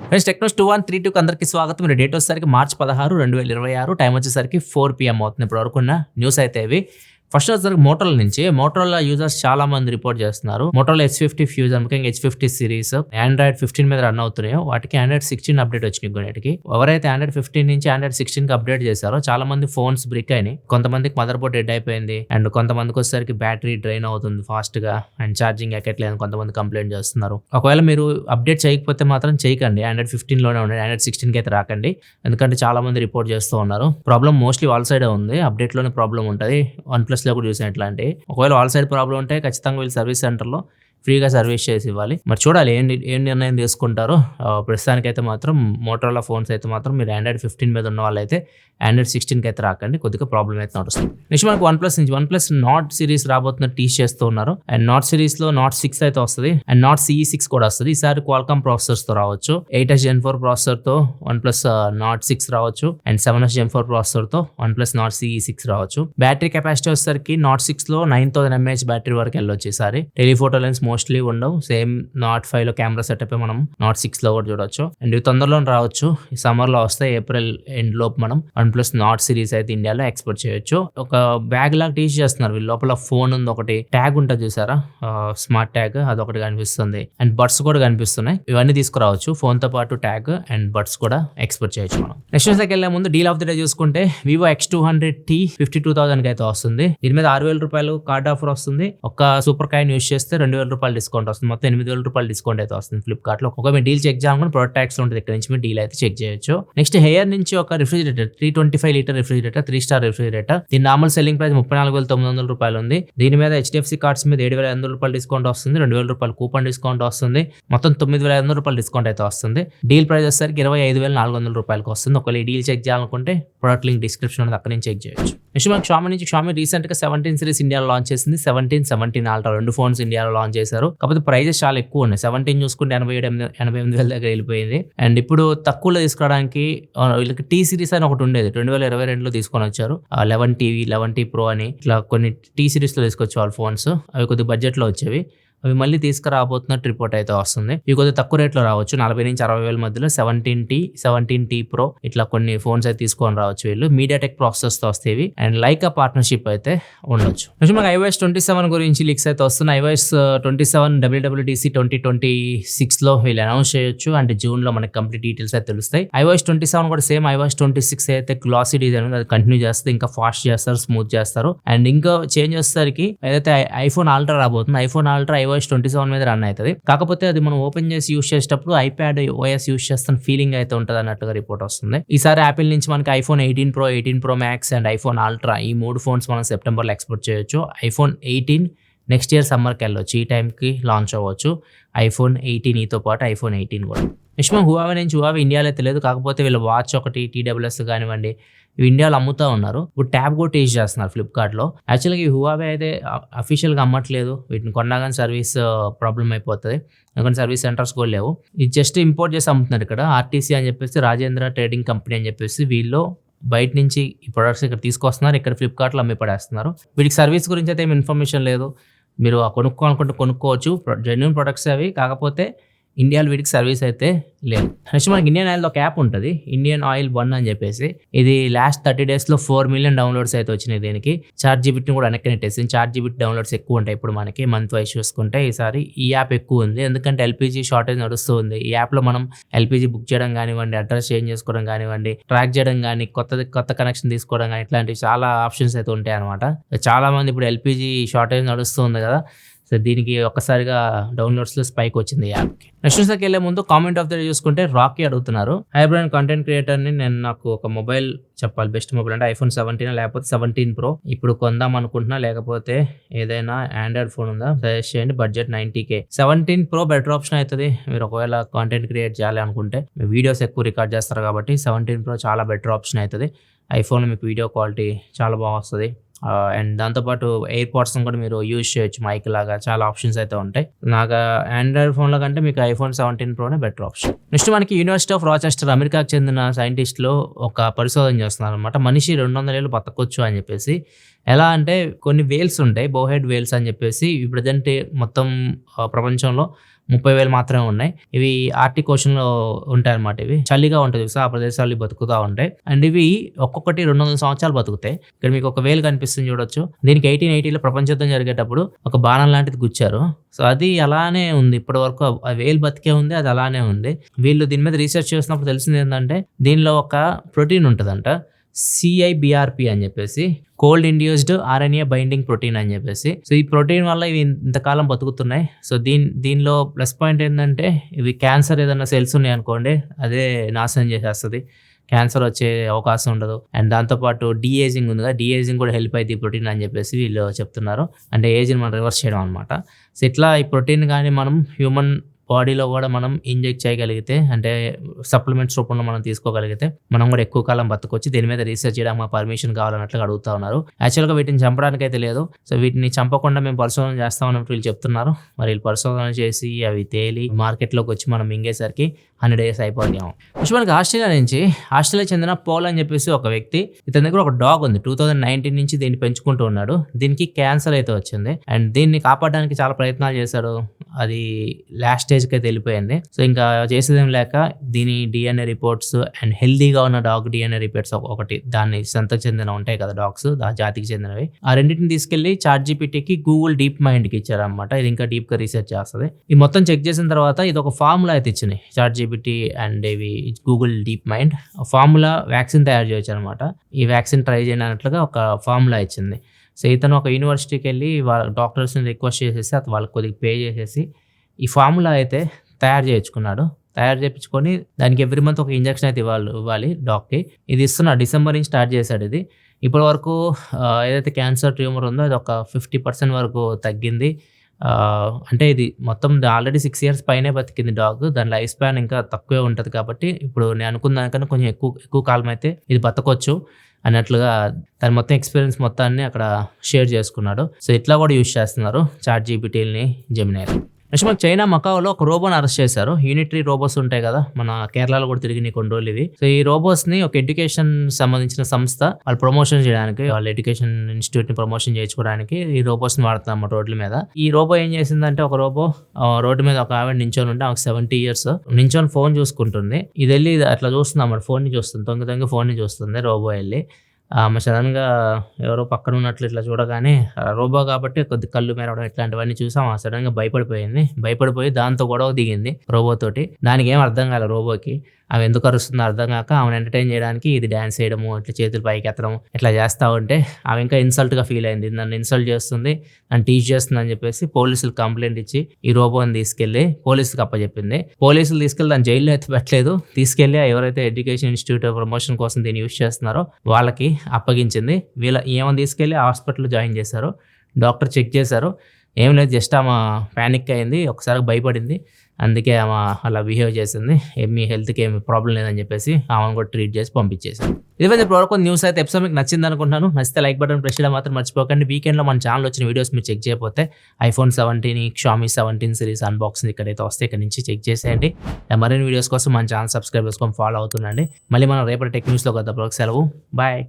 Friends Technos 2132కి అందరికీ స్వాగతం. మీరు డేట్ వచ్చేసరికి మార్చి 16, 2026, టైం వచ్చేసరికి 4 PM అవుతుంది. ఇప్పుడు వరకు ఉన్న న్యూస్ అయితే ఇవి. ఫస్ట్ వచ్చేసరికి మోటోలా నుంచి మోటోలా యూజర్స్ చాలా మంది రిపోర్ట్ చేస్తున్నారు. మోటోలా H50 ఫ్యూజన్, ముఖ్యంగా H50 సిరీస్ ఆండ్రాయిడ్ 15 మీద రన్ అవుతున్నాయో వాటికి ఆండ్రాయిడ్ 16 అప్డేట్ వచ్చినాయి. కొన్నిటికి ఎవరైతే ఆండ్రాయిడ్ 15 నుంచి ఆండ్రాయిడ్ 16 కి అప్డేట్ చేశారో చాలా మంది ఫోన్స్ బ్రిక్ అయినాయి. కొంతమందికి మదర్ బోర్డ్ డెడ్ అయిపోయింది అండ్ కొంతమందికి వచ్చేసరికి బ్యాటరీ డ్రైన్ అవుతుంది ఫాస్ట్ గా అండ్ ఛార్జింగ్ ఎక్కట్లేదు కొంతమంది కంప్లైంట్ చేస్తున్నారు. ఒకవేళ మీరు అప్డేట్ చేయకపోతే మాత్రం చేయకండి, ఆండ్రాయిడ్ 15 లోనే ఉండండి, ఆండ్రాయిడ్ 16 కి అయితే రాకండి. ఎందుకంటే చాలా మంది రిపోర్ట్ చేస్తూ ఉన్నారు. ప్రాబ్లం మోస్ట్లీ వాళ్ళ సైడ్ ఉంది, అప్డేట్ లోనే ప్రాబ్లం ఉంటుంది. వన్ ప్లస్ లో కూడా చూసిన ఇట్లాంటి ఒకవేళ ఆల్ సైడ్ ప్రాబ్లం ఉంటే ఖచ్చితంగా వీళ్ళు సర్వీస్ సెంటర్లో ఫ్రీగా సర్వీస్ చేసి ఇవ్వాలి. మరి చూడాలి ఏం నిర్ణయం తీసుకుంటారో. ప్రస్తుతానికైతే మాత్రం మోటోలా ఫోన్స్ అయితే మాత్రం మీరు ఆండ్రాయిడ్ 15 మీద ఉన్న వాళ్ళైతే ఆండ్రాయిడ్ 16కి అయితే రాకండి, కొద్దిగా ప్రాబ్లం అయితే నడుస్తుంది. నెక్స్ట్ మనకు వన్ ప్లస్ నాట్ సిరీస్ రాబోతున్న టీచ్ చేస్తూ ఉన్నారు. అండ్ నాట్ సిరీస్ లో నాట్ 6 అయితే వస్తుంది అండ్ నాట్ CE6 కూడా వస్తుంది. ఈసారి క్వాల్కామ్ ప్రాసెసర్స్ తో రావచ్చు. 8S Gen 4 ప్రాసెసర్ తో వన్ ప్లస్ నాట్ 6 రావచ్చు అండ్ 7S Gen 4 ప్రాసెసర్ తో వన్ ప్లస్ నాట్ CE6 రావచ్చు. బ్యాటరీ కెపాసిటీ వచ్చేసరికి నాట్ 6 లో 9000 mAh బ్యాటరీ వరకు వెళ్ళొచ్చు. ఈసారి టెలిఫోటో లెన్స్ మోస్ట్లీ ఉండవు. సేమ్ నాట్ 5 లో కెమెరా సెటప్ మనం నాట్ 6 లో కూడా చూడొచ్చు. అండ్ ఇవి తొందరలో రావచ్చు, ఈ సమ్మర్ లో వస్తాయి. ఏప్రిల్ ఎండ్ లోపు మనం వన్ ప్లస్ నాట్ సిరీస్ అయితే ఇండియాలో ఎక్స్పోర్ట్ చేయొచ్చు. ఒక బ్యాగ్ లాగా టీచ్ చేస్తున్నారు వీళ్ళు. లోపల ఫోన్ ఉంది, ఒకటి ట్యాగ్ ఉంటుంది చూసారా, స్మార్ట్ ట్యాగ్, అదొకటి కనిపిస్తుంది అండ్ బడ్స్ కూడా కనిపిస్తున్నాయి. ఇవన్నీ తీసుకురావచ్చు, ఫోన్ తో పాటు ట్యాగ్ అండ్ బడ్స్ కూడా ఎక్స్పోర్ట్ చేయొచ్చు మనం. నెక్స్ట్ న్యూస్ వెళ్ళే ముందు డీల్ ఆఫ్ ది డే చూసుకుంటే వివో X200T 52,000 కి అయితే వస్తుంది. దీని మీద 6,000 రూపాయలు కార్డ్ ఆఫర్ వస్తుంది. ఒక సూపర్ కాయిన్ యూస్ చేస్తే 2,000 రూపాయలు డిస్కౌంట్ వస్తుంది. మొత్తం 8,000 రూపాయలు డిస్కౌంట్ అయితే వస్తుంది ఫ్లిప్కార్ట్ లో. ఒక డీల్ చెక్ చేయాలనుకుని ప్రొడక్ట్ ట్యాక్స్ ఉంటుంది, ఇక్కడ నుంచి మీరు డీల్ అయితే చెక్ చేయొచ్చు. నెక్స్ట్ హెయిర్ నుంచి ఒక refrigerator 325 litre refrigerator, 3 star refrigerator. దీని నార్మల్ సెల్లింగ్ ప్రైస్ 34,900 రూపాయలు ఉంది. దీని మీద HDFC కార్డ్స్ మీద 7,500 రూపాయలు డిస్కౌంట్ వస్తుంది, 2,000 రూపాయలు కూపన్ డిస్కౌంట్ వస్తుంది, మొత్తం 9,500 రూపాయలు డిస్కౌంట్ అయితే వస్తుంది. డీల్ ప్రైస్ వచ్చేసరికి 25,400 రూపాయలకు వస్తుంది. ఒకవేళ ఈ డీల్ చెక్ చేయాలనుకుంటే ప్రొడక్ట్ లింక్ డిస్క్రిప్షన్ ఉంది, అక్కడ నుంచి చెక్ చేయొచ్చు. నెక్స్ట్ మనకి షామీ రీసెంట్ గా 17 సిరీస్ ఇండియాలో లాంచ్ చేసింది. 17 Ultra రెండు ఫోన్స్ ఇండియాలో లాంచ్ చేశారు. కాకపోతే ప్రైజెస్ చాలా ఎక్కువ ఉన్నాయి. 17 చూసుకుంటే 88,000 దగ్గర వెళ్ళిపోయింది. అండ్ ఇప్పుడు తక్కువలో తీసుకురావడానికి వీళ్ళకి T సిరీస్ అని ఒకటి ఉండేది, 2022లో తీసుకొని వచ్చారు. 11T Pro అని ఇట్లా కొన్ని T సిరీస్ లో తీసుకొచ్చే వాళ్ళు ఫోన్స్, అవి కొద్దిగా బడ్జెట్ లో వచ్చేవి. అవి మళ్ళీ తీసుకురాబోతున్నట్టు రిపోర్ట్ అయితే వస్తుంది. ఇవి కొద్దిగా తక్కువ రేట్లో రావచ్చు, 40,000 నుంచి 60,000 మధ్యలో 17T Pro ఇట్లా కొన్ని ఫోన్స్ అయితే తీసుకొని రావచ్చు వీళ్ళు. మీడియాటెక్ ప్రాసెసర్స్ తో వస్తేవి అండ్ లైకా పార్ట్నర్షిప్ అయితే ఉండొచ్చు. మనకి iOS 27 గురించి లీక్స్ అయితే వస్తున్నాయి. iOS 27 WWDC 2026 లో వీళ్ళు అనౌన్స్ చేయొచ్చు. అంటే జూన్ లో మనకి కంప్లీట్ డీటెయిల్స్ అయితే తెలుస్తాయి. iOS 27 కూడా సేమ్ iOS 26 అయితే గ్లాసీ డిజైన్ అది కంటిన్యూ చేస్తారు, ఇంకా ఫాస్ట్ చేస్తారు, స్మూత్ చేస్తారు. అండ్ ఇంకా చేంజ్ చేసేసరికి ఏదైతే iPhone Ultra రాబోతుంది, iPhone Ultra iOS 27 మీద రన్ అవుతుంది. కాకపోతే అది మనం ఓపెన్ చేసి యూస్ చేసేటప్పుడు iPad OS యూస్ చేస్తున్న ఫీలింగ్ అయితే ఉంటుంది అన్నట్టుగా రిపోర్ట్ వస్తుంది. ఈసారి యాపిల్ నుంచి మనకి iPhone 18 Pro, 18 Pro Max and iPhone Ultra ఈ 3 ఫోన్స్ మనం సెప్టెంబర్లో ఎక్స్పోర్ట్ చేయొచ్చు. iPhone 18 నెక్స్ట్ ఇయర్ సమ్మర్కి వెళ్ళొచ్చు, ఈ టైంకి లాంచ్ అవ్వచ్చు. iPhone 18తో పాటు iPhone 18 కూడా. నెక్స్ట్ మనం హువావే నుంచి, హువావే ఇండియాలో తెలియదు, కాకపోతే వీళ్ళ వాచ్ ఒకటి TWS కానివ్వండి ఇవి ఇండియాలో అమ్ముతూ ఉన్నారు. ఇప్పుడు ట్యాబ్ కూడా టేస్ట్ చేస్తున్నారు ఫ్లిప్కార్ట్లో. యాక్చువల్గా ఈ హువావే అయితే అఫీషియల్గా అమ్మట్లేదు, వీటిని కొన్నా కానీ సర్వీస్ ప్రాబ్లం అయిపోతుంది, ఎందుకంటే సర్వీస్ సెంటర్స్ కూడా లేవు. ఇది జస్ట్ ఇంపోర్ట్ చేసి అమ్ముతున్నారు. ఇక్కడ RTC అని చెప్పేసి రాజేంద్ర ట్రేడింగ్ కంపెనీ అని చెప్పేసి వీళ్ళు బయట నుంచి ఈ ప్రొడక్ట్స్ ఇక్కడ తీసుకొస్తున్నారు, ఇక్కడ ఫ్లిప్కార్ట్లో అమ్మి పడేస్తున్నారు. వీటికి సర్వీస్ గురించి అయితే ఏమి ఇన్ఫర్మేషన్ లేదు. మీరు కొనుక్కోవాలనుకుంటే కొనుక్కోవచ్చు, జెన్యూన్ ప్రొడక్ట్స్ అవి, కాకపోతే ఇండియాలో వీటికి సర్వీస్ అయితే లేదు. నెక్స్ట్ మనకి ఇండియన్ ఆయిల్ ఒక యాప్ ఉంటుంది, ఇండియన్ ఆయిల్ 1 అని చెప్పేసి. ఇది లాస్ట్ 30 days లో 4 million డౌన్లోడ్స్ అయితే వచ్చినాయి. దీనికి ChatGPT కూడా వెనక్కి నెట్టేసింది. ChatGPT డౌన్లోడ్స్ ఎక్కువ ఉంటాయి ఇప్పుడు మనకి మంత్ వైజ్ చూసుకుంటే. ఈసారి ఈ యాప్ ఎక్కువ ఉంది, ఎందుకంటే LPG షార్టేజ్ నడుస్తూ ఉంది. ఈ యాప్లో మనం LPG బుక్ చేయడం కానివ్వండి, అడ్రస్ చేంజ్ చేసుకోవడం కానివ్వండి, ట్రాక్ చేయడం కానీ, కొత్త కనెక్షన్ తీసుకోవడం కానీ, ఇట్లాంటివి చాలా ఆప్షన్స్ అయితే ఉంటాయి అనమాట. చాలా మంది ఇప్పుడు LPG షార్టేజ్ నడుస్తూ ఉంది కదా, సో దీనికి ఒక్కసారిగా డౌన్లోడ్స్లో స్పైక్ వచ్చింది ఈ యాప్కి. నెక్స్ట్ న్యూస్కి వెళ్ళే ముందు కామెంట్ ఆఫ్ ద డే చూసుకుంటే రాకీ అడుగుతున్నారు, హైబ్రాండ్ కంటెంట్ క్రియేటర్ని నేను నాకు ఒక మొబైల్ చెప్పాలి, బెస్ట్ మొబైల్ అంటే iPhone 17 లేకపోతే 17 Pro ఇప్పుడు కొందాం అనుకుంటున్నా, లేకపోతే ఏదైనా ఆండ్రాయిడ్ ఫోన్ ఉందా సజెస్ట్ చేయండి, budget 90K. 17 Pro better option అవుతుంది మీరు ఒకవేళ కాంటెంట్ క్రియేట్ చేయాలి అనుకుంటే. వీడియోస్ ఎక్కువ రికార్డ్ చేస్తారు కాబట్టి 17 Pro చాలా బెటర్ ఆప్షన్ అవుతుంది. ఐఫోన్లో మీకు వీడియో క్వాలిటీ చాలా బాగా వస్తుంది. అండ్ దాంతోపాటు ఎయిర్ పాడ్స్ కూడా మీరు యూజ్ చేయొచ్చు, మైక్ లాగా చాలా ఆప్షన్స్ అయితే ఉంటాయి. నాకు ఆండ్రాయిడ్ ఫోన్లో కంటే మీకు iPhone 17 Proనే బెటర్ ఆప్షన్. నెక్స్ట్ మనకి యూనివర్సిటీ ఆఫ్ రాచెస్టర్ అమెరికాకు చెందిన సైంటిస్టులు ఒక పరిశోధన చేస్తున్నారు అనమాట. మనిషి 200 ఏళ్ళు బతకొచ్చు అని చెప్పేసి. ఎలా అంటే కొన్ని వేల్స్ ఉంటాయి, బోహెడ్ వేల్స్ అని చెప్పేసి, ఈ ప్రజెంట్ మొత్తం ప్రపంచంలో 30,000 మాత్రమే ఉన్నాయి. ఇవి ఆర్టిక్ ఓషన్‌లో ఉంటాయన్నమాట. ఇవి చలిగా ఉంటుంది చూసావా? ఆ ప్రదేశాల్లో ఇవి బతుకుతా ఉంటాయి. అండ్ ఇవి ఒక్కొక్కటి 200 సంవత్సరాలు బతుకుతాయి. ఇక్కడ మీకు ఒక వేలు కనిపిస్తుంది చూడొచ్చు. దీనికి 1880లో ప్రపంచ యుద్ధం జరిగేటప్పుడు ఒక బాణం లాంటిది గుచ్చారు. సో అది అలానే ఉంది ఇప్పటి వరకు. ఆ వేలు బతికే ఉంది, అది అలానే ఉంది. వీళ్ళు దీని మీద రీసెర్చ్ చేసినప్పుడు తెలిసింది ఏంటంటే దీనిలో ఒక ప్రోటీన్ ఉంటుందంట, CIBRP అని చెప్పేసి, cold induced RNA binding protein అని చెప్పేసి. సో ఈ ప్రోటీన్ వల్ల ఇవి ఇంతకాలం బతుకుతున్నాయి. సో దీనిలో ప్లస్ పాయింట్ ఏంటంటే ఇవి క్యాన్సర్ ఏదైనా సెల్స్ ఉన్నాయనుకోండి అదే నాశనం చేసేస్తుంది, క్యాన్సర్ వచ్చే అవకాశం ఉండదు. అండ్ దాంతోపాటు డీఏజింగ్ ఉంది కదా, డీఏజింగ్ కూడా హెల్ప్ అవుతుంది ఈ ప్రోటీన్ అని చెప్పేసి వీళ్ళు చెప్తున్నారు. అంటే ఏజ్ని మనం రివర్స్ చేయడం అనమాట. సో ఇట్లా ఈ ప్రోటీన్ కానీ మనం హ్యూమన్ బాడీలో కూడా మనం ఇంజెక్ట్ చేయగలిగితే, అంటే సప్లిమెంట్స్ రూపంలో మనం తీసుకోగలిగితే మనం కూడా ఎక్కువ కాలం బతకొచ్చి. దీని మీద రీసెర్చ్ చేయడానికి మా పర్మిషన్ కావాలన్నట్లుగా అడుగుతా ఉన్నారు. యాక్చువల్గా వీటిని చంపడానికి అయితే లేదు. సో వీటిని చంపకుండా మేము పరిశోధన చేస్తామన్నట్టు వీళ్ళు చెప్తున్నారు. మరి వీళ్ళు పరిశోధన చేసి అవి తేలి మార్కెట్లోకి వచ్చి మనం మింగేసరికి 100 days అయిపోయాము. మనకి ఆస్ట్రేలియా చెందిన పోల్ అని చెప్పేసి ఒక వ్యక్తి, ఇతని దగ్గర ఒక డాగ్ ఉంది. 2019 నుంచి దీన్ని పెంచుకుంటూ ఉన్నాడు. దీనికి క్యాన్సర్ అయితే వచ్చింది. అండ్ దీన్ని కాపాడడానికి చాలా ప్రయత్నాలు చేశాడు. అది లాస్ట్ స్టేజ్కి అయితే వెళ్ళిపోయింది. సో ఇంకా చేసేదేం లేక దీని DNA రిపోర్ట్స్ అండ్ హెల్దీగా ఉన్న డాగ్ DNA రిపోర్ట్స్ ఒకటి, దాన్ని సంతకు చెందిన ఉంటాయి కదా డాగ్స్, ఆ జాతికి చెందినవి, ఆ రెండింటిని తీసుకెళ్లి ChatGPTకి గూగుల్ డీప్ మైండ్కి ఇచ్చారనమాట. ఇది ఇంకా డీప్గా రీసెర్చ్ చేస్తుంది. ఈ మొత్తం చెక్ చేసిన తర్వాత ఇది ఒక ఫార్ములా అయితే ఇచ్చినాయి ChatGPT అండ్ ఇవి Google deep mind. Formula vaccine తయారు చేయొచ్చు అనమాట. ఈ వ్యాక్సిన్ ట్రై చేయనట్లుగా ఒక ఫార్ములా ఇచ్చింది. సో ఇతను ఒక యూనివర్సిటీకి వెళ్ళి వాళ్ళ డాక్టర్స్ని రిక్వెస్ట్ చేసేసి అది వాళ్ళకి కొద్దిగా పే చేసేసి ఈ ఫార్ములా అయితే తయారు చేయించుకొని దానికి ఎవ్రీ మంత్ ఒక ఇంజెక్షన్ అయితే ఇవ్వాలి డాగ్కి. ఇది ఇస్తున్నాడు. డిసెంబర్ నుంచి స్టార్ట్ చేశాడు ఇది. ఇప్పటి వరకు ఏదైతే క్యాన్సర్ ట్యూమర్ ఉందో అది ఒక 50% వరకు తగ్గింది. అంటే ఇది మొత్తం ఆల్రెడీ 6 years పైనే బతికింది డాగ్. దాని లైఫ్ స్పాన్ ఇంకా తక్కువే ఉంటుంది కాబట్టి ఇప్పుడు నేను అనుకున్న దానికన్నా కొంచెం ఎక్కువ కాలం అయితే ఇది బతకొచ్చు అన్నట్లుగా దాని మొత్తం ఎక్స్పీరియన్స్ మొత్తాన్ని అక్కడ షేర్ చేసుకున్నాడు. సో ఇట్లా కూడా యూజ్ చేస్తున్నారు ChatGPTని, జెమినైని. నెక్స్ట్ మనకు చైనా మకావోలో ఒక రోబోని అరెస్ట్ చేశారు. యూనిటరీ రోబోస్ ఉంటాయి కదా, మన కేరళలో కూడా తిరిగి కొన్ని రోజులు ఇవి. సో ఈ రోబోస్ని ఒక ఎడ్యుకేషన్ సంబంధించిన సంస్థ వాళ్ళు ప్రమోషన్ చేయడానికి, వాళ్ళ ఎడ్యుకేషన్ ఇన్స్టిట్యూట్ని ప్రమోషన్ చేయించుకోవడానికి ఈ రోబోస్ని వాడుతున్నాం రోడ్ల మీద. ఈ రోబో ఏం చేసిందంటే, ఒక రోబో రోడ్డు మీద ఒక ఆవిడ నించొని ఉంటే, ఆమెకు 70 years, నించొని ఫోన్ చూసుకుంటుంది. ఇది వెళ్ళి అట్లా చూస్తుంది అన్నమాట, ఫోన్ని చూస్తుంది, తొంగి ఫోన్ని చూస్తుంది రోబో వెళ్ళి. సడన్గా ఎవరో పక్కన ఉన్నట్లు ఇట్లా చూడగానే రోబో కాబట్టి కొద్ది కళ్ళు మెరవడం ఇట్లాంటివన్నీ చూసాం. సడన్గా భయపడిపోయి దాంతో గొడవ దిగింది రోబోతోటి. దానికి ఏం అర్థం కాలేదు రోబోకి. ఆమె ఎందుకు అరుస్తుందో అర్థం కాక ఆమెను ఎంటర్టైన్ చేయడానికి ఇది డ్యాన్స్ చేయడము, ఇట్లా చేతులు పైకి ఎత్తడం ఇట్లా చేస్తూ ఉంటే ఆమె ఇంకా ఇన్సల్ట్గా ఫీల్ అయింది. నన్ను ఇన్సల్ట్ చేస్తుంది, నన్ను టీచ్ చేస్తుంది అని చెప్పేసి పోలీసులు కంప్లైంట్ ఇచ్చి ఈ రోబోని తీసుకెళ్లి పోలీసులకు అప్పచెప్పింది. పోలీసులు తీసుకెళ్లి దాన్ని జైల్లో అయితే పెట్టలేదు, తీసుకెళ్లి ఎవరైతే ఎడ్యుకేషన్ ఇన్స్టిట్యూట్ ప్రమోషన్ కోసం దీన్ని యూజ్ చేస్తున్నారో వాళ్ళకి అప్పగించింది. ఏమని తీసుకెళ్లి హాస్పిటల్లో జాయిన్ చేశారు. డాక్టర్ చెక్ చేశారు, ఏం లేదు, జస్ట్ ఆమె ప్యానిక్ అయింది, ఒకసారి భయపడింది, అందుకే ఆమె అలా బిహేవ్ చేసింది, మీ హెల్త్కి ఏమి ప్రాబ్లం లేదని చెప్పేసి ఆమెను కూడా ట్రీట్ చేసి పంపించేసింది. ఇదే ఇప్పుడు న్యూస్ అయితే ఎపిసోడ్ మీకు నచ్చింది అనుకుంటున్నాను. నచ్చితే లైక్ బటన్ ప్రెస్ చేయడం మాత్రం మర్చిపోకండి. వీకెండ్లో మన ఛానల్ వచ్చిన వీడియోస్ మీరు చెక్ చేయకపోతే iPhone 17, Xiaomi 17 సిరీస్ అన్బాక్సింగ్ ఇక్కడైతే వస్తే ఇక్కడ నుంచి చెక్ చేసేయండి. మరిన్ని వీడియోస్ కోసం మన ఛానల్ సబ్స్క్రైబ్ చేసుకొని ఫాలో అవుతుండండి. మళ్ళీ మనం రేపటి టెక్ న్యూస్లో కొత్త సెలవు. బాయ్.